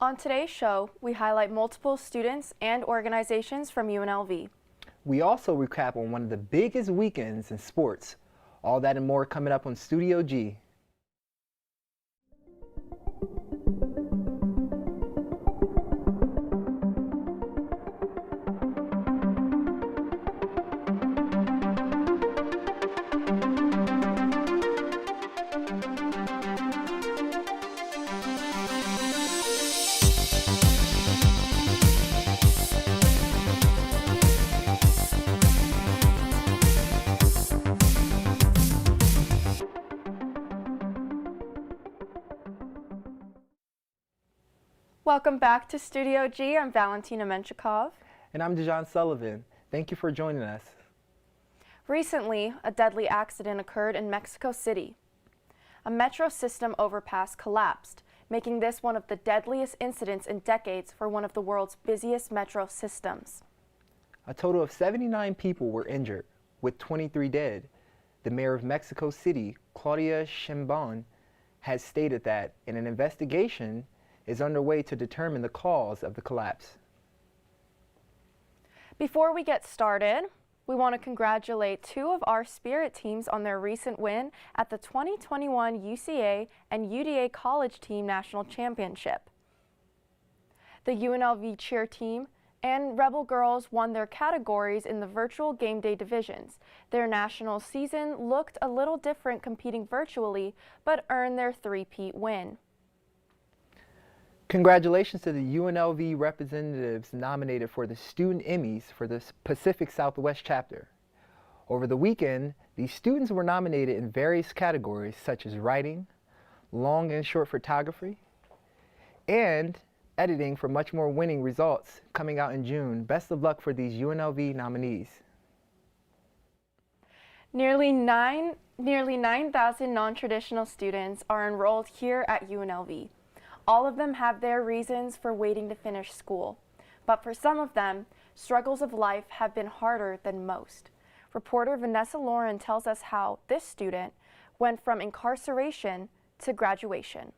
On today's show, we highlight multiple students and organizations from UNLV. We also recap on one of the biggest weekends in sports. All that and more coming up on Studio G. Welcome back to Studio G. I'm Valentina Menchikov. And I'm Dijon Sullivan. Thank you for joining us. Recently, a deadly accident occurred in Mexico City. A metro system overpass collapsed, making this one of the deadliest incidents in decades for one of the world's busiest metro systems. A total of 79 people were injured, with 23 dead. The mayor of Mexico City, Claudia Sheinbaum, has stated that an investigation is underway to determine the cause of the collapse. Before we get started, we want to congratulate two of our Spirit teams on their recent win at the 2021 UCA and UDA College Team National Championship. The UNLV cheer team and Rebel Girls won their categories in the virtual game day divisions. Their national season looked a little different competing virtually, but earned their three-peat win. Congratulations to the UNLV representatives nominated for the Student Emmys for the Pacific Southwest chapter. Over the weekend, these students were nominated in various categories such as writing, long and short photography, and editing for much more winning results coming out in June. Best of luck for these UNLV nominees. Nearly 9,000 non-traditional students are enrolled here at UNLV. All of them have their reasons for waiting to finish school, but for some of them, struggles of life have been harder than most. Reporter Vanessa Lauren tells us how this student went from incarceration to graduation.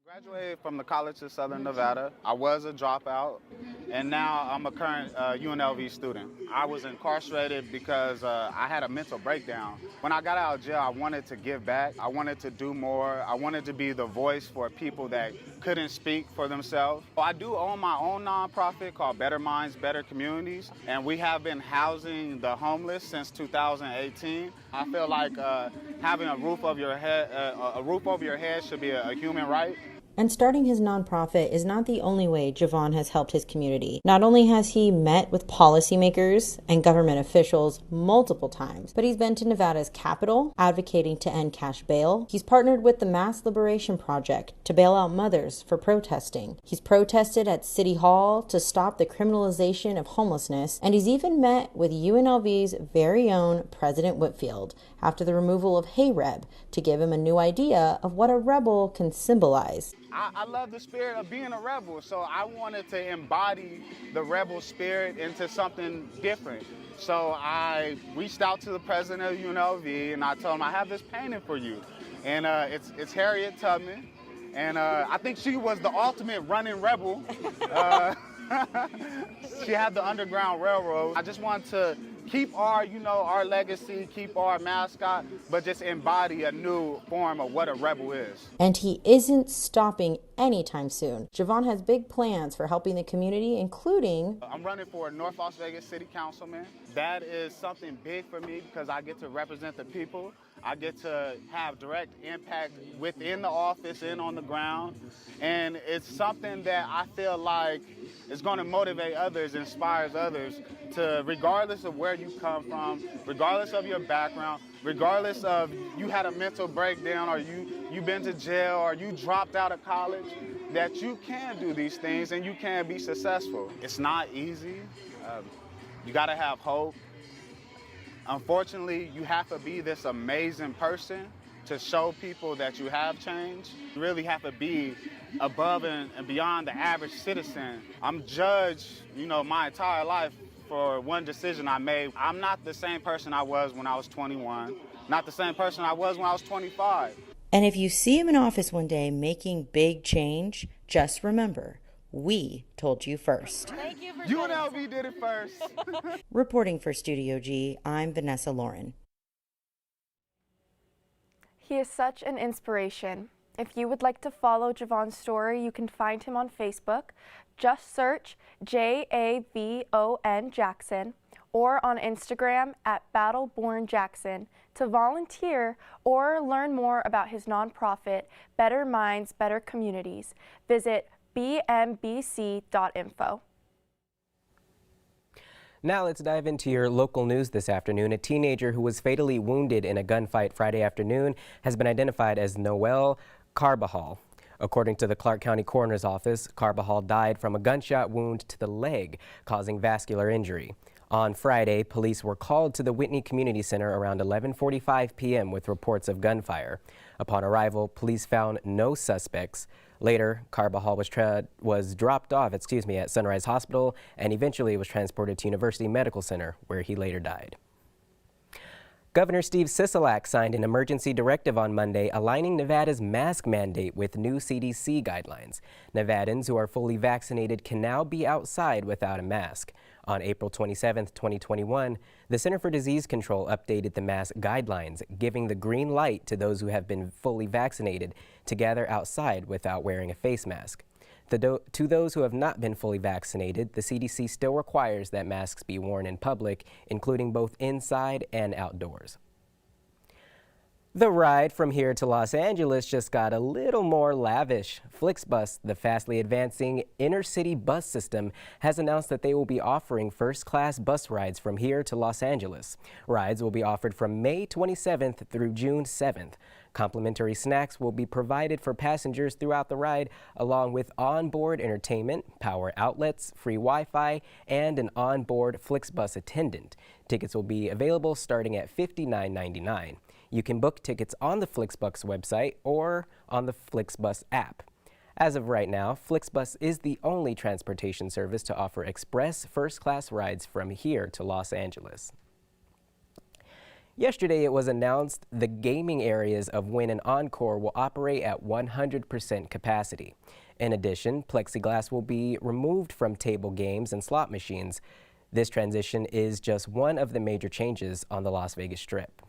I graduated from the College of Southern Nevada. I was a dropout, and now I'm a current UNLV student. I was incarcerated because I had a mental breakdown. When I got out of jail, I wanted to give back. I wanted to do more. I wanted to be the voice for people that couldn't speak for themselves. I do own my own nonprofit called Better Minds, Better Communities, and we have been housing the homeless since 2018. I feel like having a roof over your head should be a human right. And starting his nonprofit is not the only way Javon has helped his community. Not only has he met with policymakers and government officials multiple times, but he's been to Nevada's Capitol advocating to end cash bail. He's partnered with the Mass Liberation Project to bail out mothers for protesting. He's protested at City Hall to stop the criminalization of homelessness, and he's even met with UNLV's very own President Whitfield after the removal of HayReb to give him a new idea of what a rebel can symbolize. I love the spirit of being a rebel, so I wanted to embody the rebel spirit into something different. So I reached out to the president of UNLV and I told him, I have this painting for you. And it's Harriet Tubman, and I think she was the ultimate running rebel. She had the Underground Railroad. I just wanted to keep our legacy, keep our mascot, but just embody a new form of what a rebel is. And he isn't stopping anytime soon. Javon has big plans for helping the community, including... I'm running for North Las Vegas City Councilman. That is something big for me because I get to represent the people. I get to have direct impact within the office and on the ground. And it's something that I feel like is going to motivate others, inspires others to, regardless of where you come from, regardless of your background, regardless of you had a mental breakdown or you've been to jail or you dropped out of college, that you can do these things and you can be successful. It's not easy. You got to have hope. Unfortunately, you have to be this amazing person to show people that you have changed. You really have to be above and beyond the average citizen. I'm judged, my entire life for one decision I made. I'm not the same person I was when I was 21, not the same person I was when I was 25. And if you see him in office one day making big change, just remember, we told you first. Thank you for UNLV did it first. Reporting for Studio G, I'm Vanessa Lauren. He is such an inspiration. If you would like to follow Javon's story, you can find him on Facebook. Just search JAVON Jackson or on Instagram at BattlebornJackson to volunteer or learn more about his nonprofit, Better Minds, Better Communities. Visit bmbc.info. Now let's dive into your local news this afternoon. A teenager who was fatally wounded in a gunfight Friday afternoon has been identified as Noel Carbajal. According to the Clark County Coroner's Office, Carbajal died from a gunshot wound to the leg, causing vascular injury. On Friday, police were called to the Whitney Community Center around 11:45 p.m. with reports of gunfire. Upon arrival, police found no suspects. Later, Carbajal was dropped off at Sunrise Hospital and eventually was transported to University Medical Center, where he later died. Governor Steve Sisolak signed an emergency directive on Monday aligning Nevada's mask mandate with new CDC guidelines. Nevadans who are fully vaccinated can now be outside without a mask. On April 27, 2021, the Center for Disease Control updated the mask guidelines, giving the green light to those who have been fully vaccinated to gather outside without wearing a face mask. To those who have not been fully vaccinated, the CDC still requires that masks be worn in public, including both inside and outdoors. The ride from here to Los Angeles just got a little more lavish. Flixbus, the fastly advancing inner-city bus system, has announced that they will be offering first-class bus rides from here to Los Angeles. Rides will be offered from May 27th through June 7th. Complimentary snacks will be provided for passengers throughout the ride, along with onboard entertainment, power outlets, free Wi-Fi, and an onboard Flixbus attendant. Tickets will be available starting at $59.99. You can book tickets on the Flixbus website or on the Flixbus app. As of right now, Flixbus is the only transportation service to offer express first-class rides from here to Los Angeles. Yesterday, it was announced the gaming areas of Wynn and Encore will operate at 100% capacity. In addition, plexiglass will be removed from table games and slot machines. This transition is just one of the major changes on the Las Vegas Strip.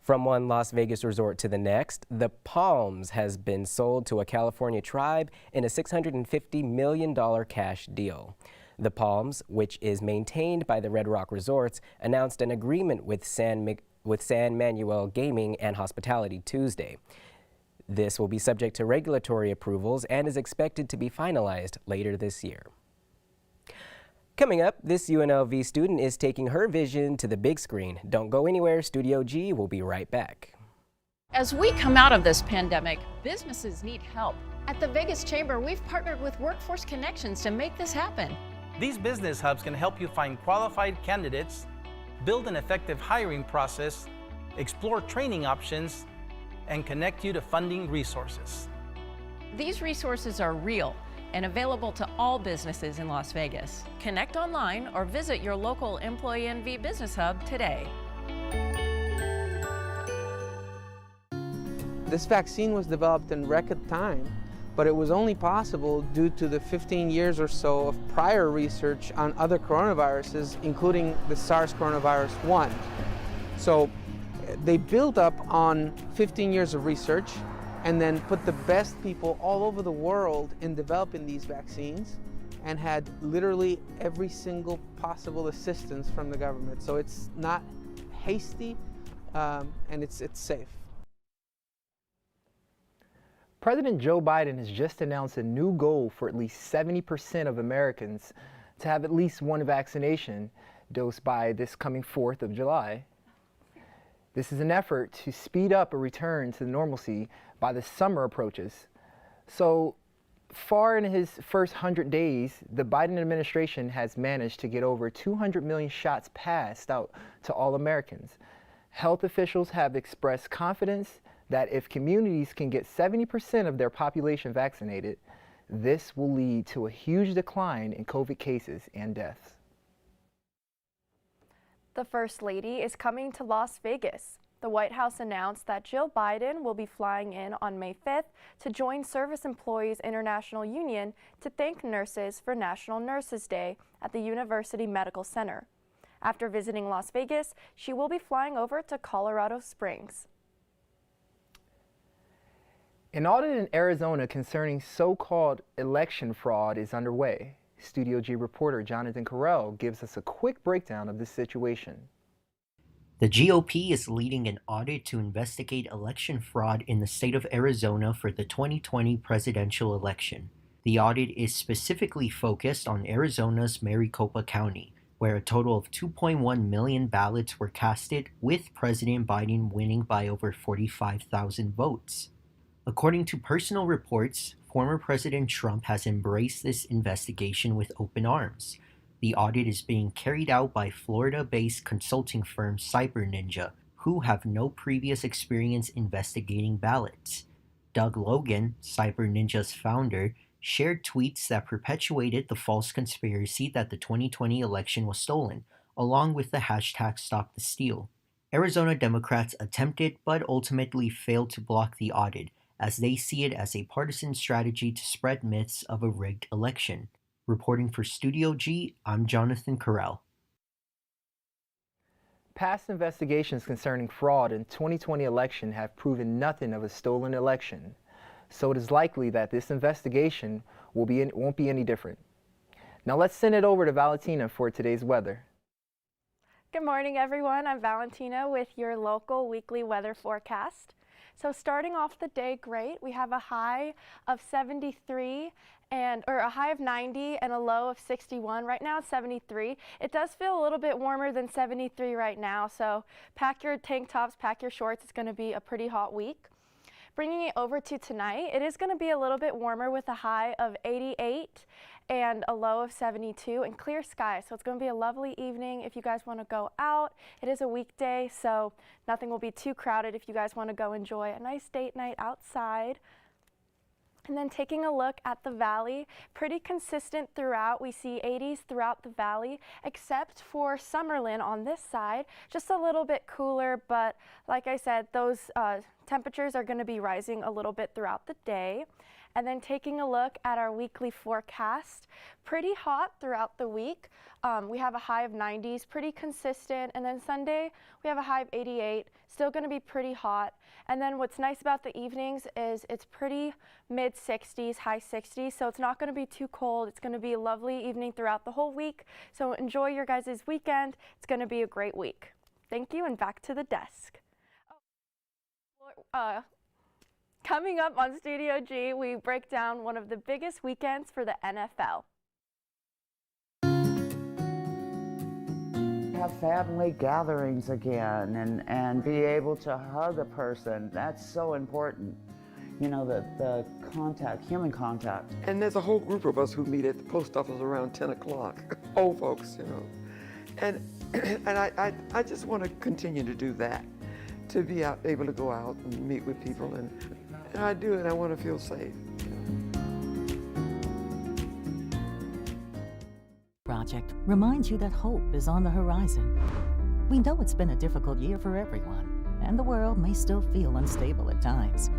From one Las Vegas resort to the next, the Palms has been sold to a California tribe in a $650 million cash deal. The Palms, which is maintained by the Red Rock Resorts, announced an agreement with San Manuel Gaming and Hospitality Tuesday. This will be subject to regulatory approvals and is expected to be finalized later this year. Coming up, this UNLV student is taking her vision to the big screen. Don't go anywhere. Studio G will be right back. As we come out of this pandemic, businesses need help. At the Vegas Chamber, we've partnered with Workforce Connections to make this happen. These business hubs can help you find qualified candidates, build an effective hiring process, explore training options, and connect you to funding resources. These resources are real and available to all businesses in Las Vegas. Connect online or visit your local Employee NV Business Hub today. This vaccine was developed in record time, but it was only possible due to the 15 years or so of prior research on other coronaviruses, including the SARS coronavirus 1. So they built up on 15 years of research and then put the best people all over the world in developing these vaccines and had literally every single possible assistance from the government. So it's not hasty and it's safe. President Joe Biden has just announced a new goal for at least 70% of Americans to have at least one vaccination dose by this coming 4th of July. This is an effort to speed up a return to normalcy by the summer approaches. So far in his first 100 days, the Biden administration has managed to get over 200 million shots passed out to all Americans. Health officials have expressed confidence that if communities can get 70% of their population vaccinated, this will lead to a huge decline in COVID cases and deaths. The First Lady is coming to Las Vegas. The White House announced that Jill Biden will be flying in on May 5th to join Service Employees International Union to thank nurses for National Nurses Day at the University Medical Center. After visiting Las Vegas, she will be flying over to Colorado Springs. An audit in Arizona concerning so-called election fraud is underway. Studio G reporter Jonathan Carell gives us a quick breakdown of this situation. The GOP is leading an audit to investigate election fraud in the state of Arizona for the 2020 presidential election. The audit is specifically focused on Arizona's Maricopa County, where a total of 2.1 million ballots were casted, with President Biden winning by over 45,000 votes. According to personal reports, former President Trump has embraced this investigation with open arms. The audit is being carried out by Florida-based consulting firm Cyber Ninja, who have no previous experience investigating ballots. Doug Logan, Cyber Ninja's founder, shared tweets that perpetuated the false conspiracy that the 2020 election was stolen, along with the hashtag #StopTheSteal. Arizona Democrats attempted but ultimately failed to block the audit, as they see it as a partisan strategy to spread myths of a rigged election. Reporting for Studio G, I'm Jonathan Carell. Past investigations concerning fraud in 2020 election have proven nothing of a stolen election, so it is likely that this investigation won't be any different. Now let's send it over to Valentina for today's weather. Good morning, everyone. I'm Valentina with your local weekly weather forecast. So starting off the day great, we have a high of 73 or a high of 90 and a low of 61. Right now it's 73. It does feel a little bit warmer than 73 right now, so pack your tank tops, pack your shorts. It's going to be a pretty hot week. Bringing it over to tonight, it is going to be a little bit warmer with a high of 88 and a low of 72 and clear skies. So it's going to be a lovely evening if you guys want to go out. It is a weekday, so nothing will be too crowded if you guys want to go enjoy a nice date night outside. And then taking a look at the valley, pretty consistent throughout. We see 80s throughout the valley, except for Summerlin on this side. Just a little bit cooler, but like I said, those temperatures are going to be rising a little bit throughout the day. And then taking a look at our weekly forecast, pretty hot throughout the week. We have a high of 90s, pretty consistent. And then Sunday, we have a high of 88, still going to be pretty hot. And then what's nice about the evenings is it's pretty mid 60s, high 60s. So it's not going to be too cold. It's going to be a lovely evening throughout the whole week. So enjoy your guys' weekend. It's going to be a great week. Thank you, and back to the desk. Coming up on Studio G, we break down one of the biggest weekends for the NFL. Have family gatherings again and be able to hug a person. That's so important. You know, the contact, human contact. And there's a whole group of us who meet at the post office around 10 o'clock, old folks, you know. And I just want to continue to do that, to be able to go out and meet with people, and I do, and I want to feel safe. Project reminds you that hope is on the horizon. We know it's been a difficult year for everyone, and the world may still feel unstable at times.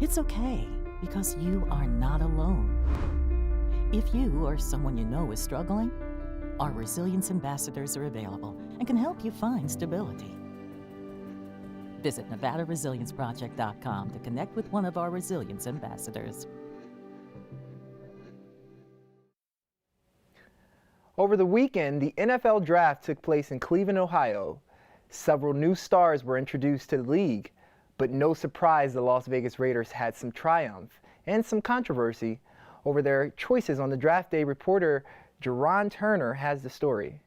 It's okay, because you are not alone. If you or someone you know is struggling, our Resilience Ambassadors are available and can help you find stability. Visit NevadaResilienceProject.com to connect with one of our Resilience Ambassadors. Over the weekend, the NFL Draft took place in Cleveland, Ohio. Several new stars were introduced to the league, but no surprise the Las Vegas Raiders had some triumph and some controversy over their choices on the draft day. Reporter Jerron Turner has the story.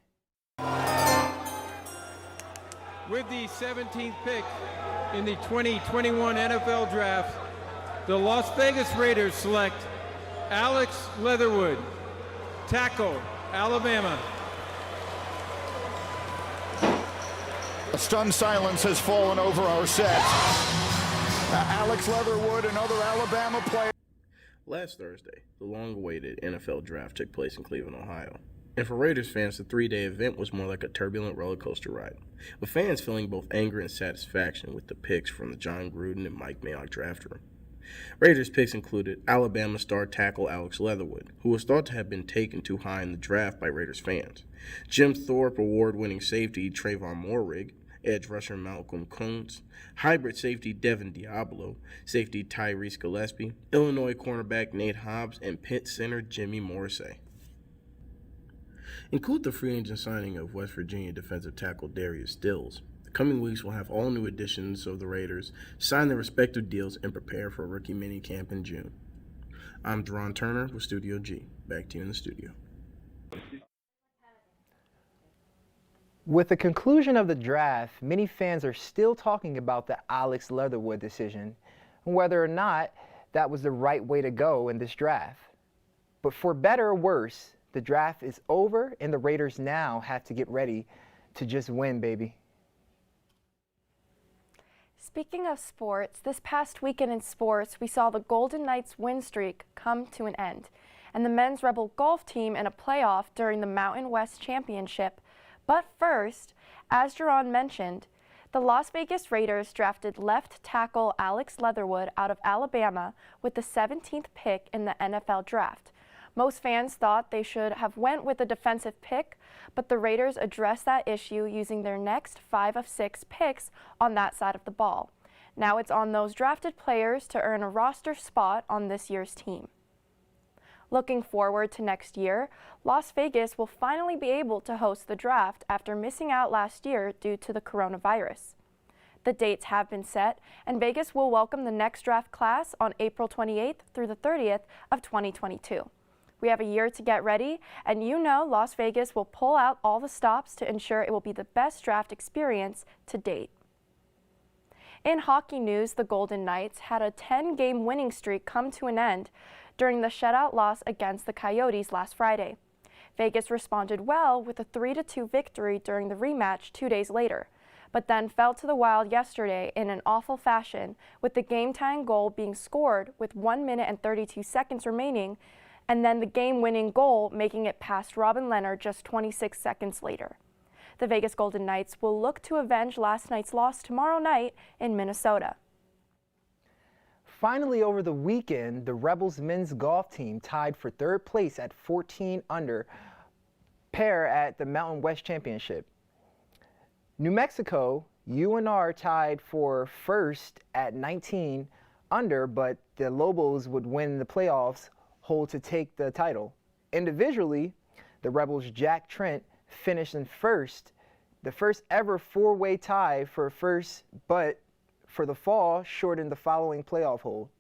With the 17th pick in the 2021 NFL Draft, the Las Vegas Raiders select Alex Leatherwood, tackle, Alabama. A stunned silence has fallen over our set. Alex Leatherwood, another Alabama player. Last Thursday, the long-awaited NFL Draft took place in Cleveland, Ohio. And for Raiders fans, the three-day event was more like a turbulent roller coaster ride, with fans feeling both anger and satisfaction with the picks from the John Gruden and Mike Mayock draft room. Raiders picks included Alabama star tackle Alex Leatherwood, who was thought to have been taken too high in the draft by Raiders fans, Jim Thorpe award-winning safety Trayvon Moehrig, edge rusher Malcolm Combs, hybrid safety Devin Diablo, safety Tyrese Gillespie, Illinois cornerback Nate Hobbs, and Pitt center Jimmy Morrissey. Include the free agent signing of West Virginia defensive tackle Darius Stills. The coming weeks will have all new additions of the Raiders sign their respective deals and prepare for a rookie minicamp in June. I'm Deron Turner with Studio G. Back to you in the studio. With the conclusion of the draft, many fans are still talking about the Alex Leatherwood decision and whether or not that was the right way to go in this draft. But for better or worse, the draft is over and the Raiders now have to get ready to just win, baby. Speaking of sports, this past weekend in sports, we saw the Golden Knights win streak come to an end, and the men's Rebel golf team in a playoff during the Mountain West Championship. But first, as Deron mentioned, the Las Vegas Raiders drafted left tackle Alex Leatherwood out of Alabama with the 17th pick in the NFL draft. Most fans thought they should have went with a defensive pick, but the Raiders addressed that issue using their next 5 of 6 picks on that side of the ball. Now it's on those drafted players to earn a roster spot on this year's team. Looking forward to next year, Las Vegas will finally be able to host the draft after missing out last year due to the coronavirus. The dates have been set, and Vegas will welcome the next draft class on April 28th through the 30th of 2022. We have a year to get ready, and you know Las Vegas will pull out all the stops to ensure it will be the best draft experience to date. In hockey news, the Golden Knights had a 10-game winning streak come to an end during the shutout loss against the Coyotes last Friday. Vegas responded well with a 3-2 victory during the rematch 2 days later, but then fell to the Wild yesterday in an awful fashion, with the game-tying goal being scored with 1 minute and 32 seconds remaining, and then the game-winning goal making it past Robin Leonard just 26 seconds later. The Vegas Golden Knights will look to avenge last night's loss tomorrow night in Minnesota. Finally, over the weekend, the Rebels men's golf team tied for third place at 14 under par at the Mountain West Championship. New Mexico, UNR tied for first at 19 under, but the Lobos would win the playoffs hold to take the title. Individually, the Rebels' Jack Trent finished in first, the first ever four-way tie for first, but for the fall shortened the following playoff hole.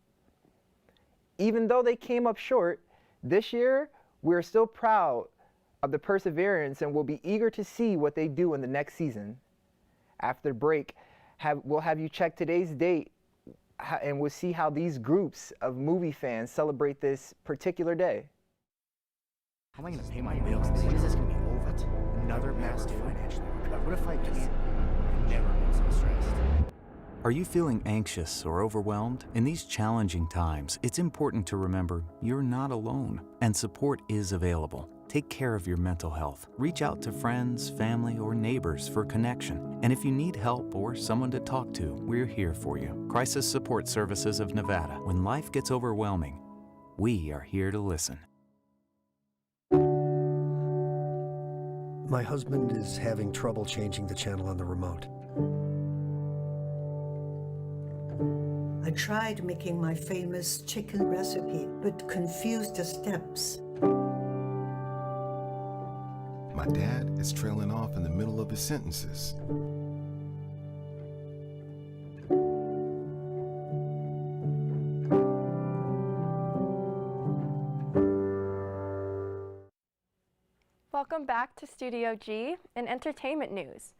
Even though they came up short, this year we're still proud of the perseverance and will be eager to see what they do in the next season. After the break, we'll have you check today's date and we'll see how these groups of movie fans celebrate this particular day. How am I going to pay my bills? When is this going to be over? Another massive financial impact. What if I can't? I've never been so stressed. Are you feeling anxious or overwhelmed? In these challenging times, it's important to remember you're not alone, and support is available. Take care of your mental health. Reach out to friends, family, or neighbors for connection. And if you need help or someone to talk to, we're here for you. Crisis Support Services of Nevada. When life gets overwhelming, we are here to listen. My husband is having trouble changing the channel on the remote. I tried making my famous chicken recipe, but confused the steps. My dad is trailing off in the middle of his sentences. Welcome back to Studio G. In entertainment news,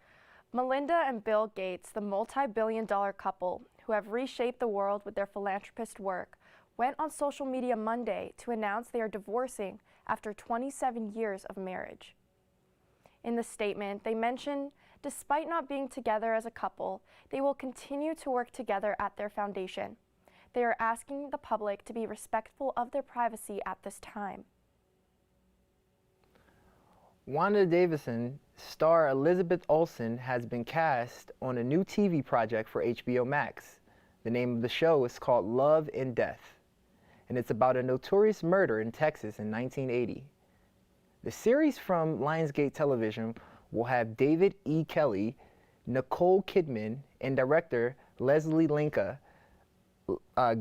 Melinda and Bill Gates, the multi-billion-dollar couple who have reshaped the world with their philanthropist work, went on social media Monday to announce they are divorcing after 27 years of marriage. In the statement, they mentioned, despite not being together as a couple, they will continue to work together at their foundation. They are asking the public to be respectful of their privacy at this time. Wanda Davison star Elizabeth Olsen has been cast on a new TV project for HBO Max. The name of the show is called Love and Death, and it's about a notorious murder in Texas in 1980. The series from Lionsgate Television will have David E. Kelly, Nicole Kidman, and director Leslie Linka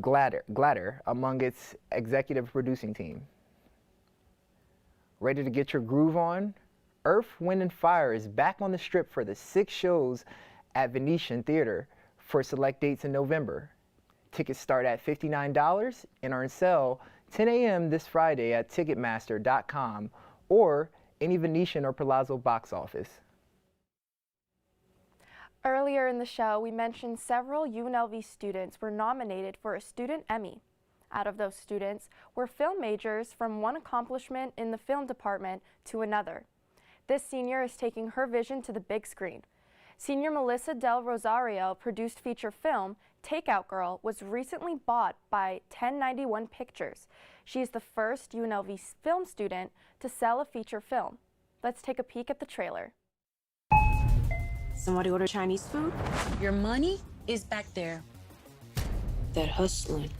Glatter among its executive producing team. Ready to get your groove on? Earth, Wind and Fire is back on the Strip for the 6 shows at Venetian Theater for select dates in November. Tickets start at $59 and are on sale 10 a.m. this Friday at Ticketmaster.com or any Venetian or Palazzo box office. Earlier in the show, we mentioned several UNLV students were nominated for a Student Emmy. Out of those students were film majors from one accomplishment in the film department to another. This senior is taking her vision to the big screen. Senior Melissa Del Rosario produced feature film Takeout Girl was recently bought by 1091 Pictures. She is the first UNLV film student to sell a feature film. Let's take a peek at the trailer. Somebody order Chinese food? Your money is back there. That hustling.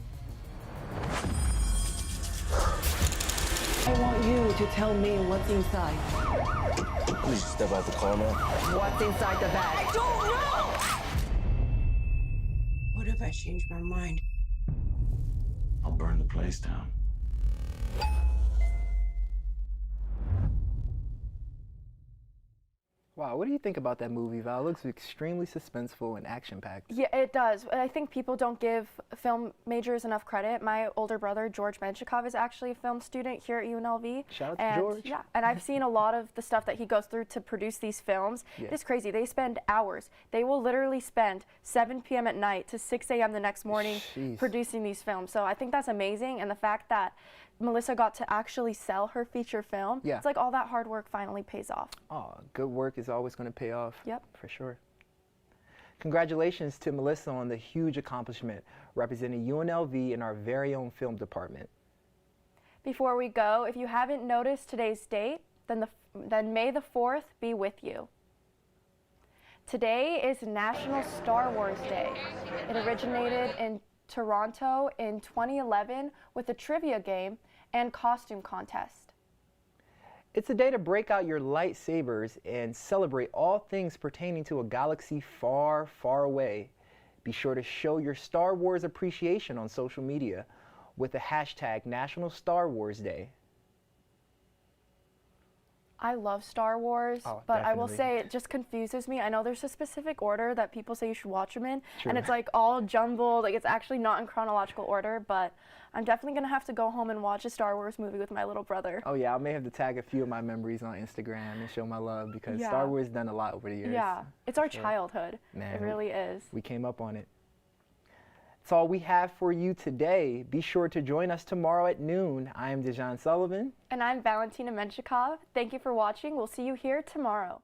I want you to tell me what's inside. Please step out the car now. What's inside the bag? I don't know! What if I change my mind? I'll burn the place down. Wow, what do you think about that movie, Val? It looks extremely suspenseful and action-packed. Yeah, it does. I think people don't give film majors enough credit. My older brother, George Menshikov, is actually a film student here at UNLV. Shout out to George. Yeah, and I've seen a lot of the stuff that he goes through to produce these films. Yeah. It's crazy. They spend hours. They will literally spend 7 p.m. at night to 6 a.m. the next morning producing these films. So I think that's amazing, and the fact that Melissa got to actually sell her feature film, it's like all that hard work finally pays off. Oh, good work is always going to pay off. Yep. For sure. Congratulations to Melissa on the huge accomplishment representing UNLV in our very own film department. Before we go, if you haven't noticed today's date, then May the 4th be with you. Today is National Star Wars Day. It originated in Toronto in 2011 with a trivia game and costume contest. It's a day to break out your lightsabers and celebrate all things pertaining to a galaxy far, far away. Be sure to show your Star Wars appreciation on social media with the hashtag National Star Wars Day. I love Star Wars, but I will say it just confuses me. I know there's a specific order that people say you should watch them in, and it's like all jumbled, like it's actually not in chronological order, but I'm definitely going to have to go home and watch a Star Wars movie with my little brother. Oh yeah, I may have to tag a few of my memories on Instagram and show my love because Star Wars done a lot over the years. Yeah, it's our childhood. Man, it really is. We came up on it. That's all we have for you today. Be sure to join us tomorrow at noon. I am Dejan Sullivan. And I'm Valentina Menshikov. Thank you for watching. We'll see you here tomorrow.